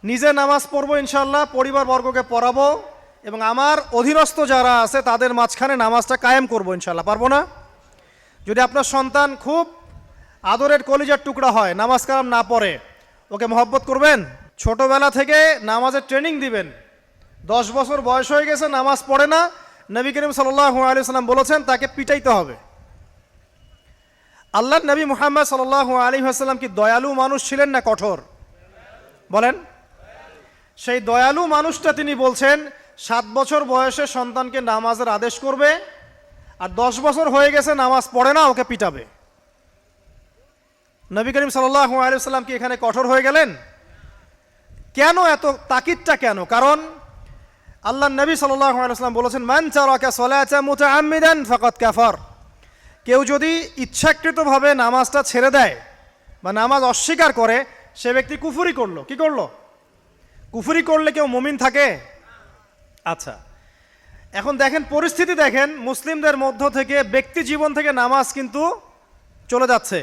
নিজে নামাজ পড়বো ইনশাল্লাহ, পরিবারবর্গকে পড়াবো এবং আমার অধীনস্থ যারা আছে তাদের মাঝখানে নামাজটা কায়েম করবো ইনশাল্লাহ। পারবো না? যদি আপনার সন্তান খুব আদরের কলিজার টুকরা হয়, নামাজ কালাম না পড়ে, ওকে মহব্বত করবেন? ছোটবেলা থেকে নামাজের ট্রেনিং দিবেন। 10 বছর বয়স হয়ে গেছে, নামাজ পড়ে না, নবী করিম সাল্লাল্লাহু আলাইহি ওয়াসাল্লাম বলেছেন তাকে পিটাইতে হবে। আল্লাহর নবী মুহাম্মদ সাল্লাল্লাহু আলাইহি ওয়াসাল্লাম কি দয়ালু মানুষ ছিলেন না কঠোর? বলেন। সেই দয়ালু মানুষটা তিনি বলছেন 7 বছর বয়সে সন্তানকে নামাজের আদেশ করবে, আর 10 বছর হয়ে গেছে নামাজ পড়ে না, ওকে পিটাবে। নবী করিম সাল্লাল্লাহু আলাইহি ওয়াসাল্লাম কি এখানে কঠোর হয়ে গেলেন? কেন এত তাকিদটা কেন? কারণ আল্লাহর নবী সাল্লাল্লাহু আলাইহি ওয়াসাল্লাম বলেছেন, মান তারাকা সালাতা মুতাআম্মিদান ফাকাদ কাফার। কেউ যদি ইচ্ছাকৃতভাবে নামাজটা ছেড়ে দেয় বা নামাজ অস্বীকার করে, সে ব্যক্তি কুফরি করলো। কি করলো? কুফরি করলে কেউ মুমিন থাকে? আচ্ছা, এখন দেখেন পরিস্থিতি, দেখেন মুসলিমদের মধ্য থেকে ব্যক্তি জীবন থেকে নামাজ কিন্তু চলে যাচ্ছে।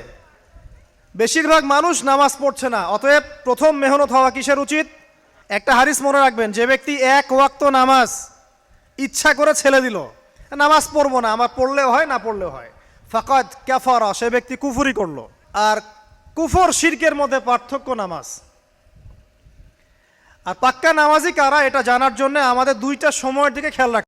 বেশিরভাগ মানুষ নামাজ পড়ছে না। অতএব প্রথম মেহনত হওয়া কিসের উচিত? একটা হাদিস মনে রাখবেন, যে ব্যক্তি এক ওয়াক্ত নামাজ ইচ্ছা করে ছেড়ে দিল, নামাজ পড়বো না, আমার পড়লেও হয় না পড়লেও হয়, ফাকাদ কাফারা, সে ব্যক্তি কুফরি করলো। আর কুফর শিরকের মধ্যে পার্থক্য নামাজ। আর পাক্কা নামাজি কারা এটা জানার জন্য আমাদের 2টা সময়ের দিকে খেয়াল রাখতে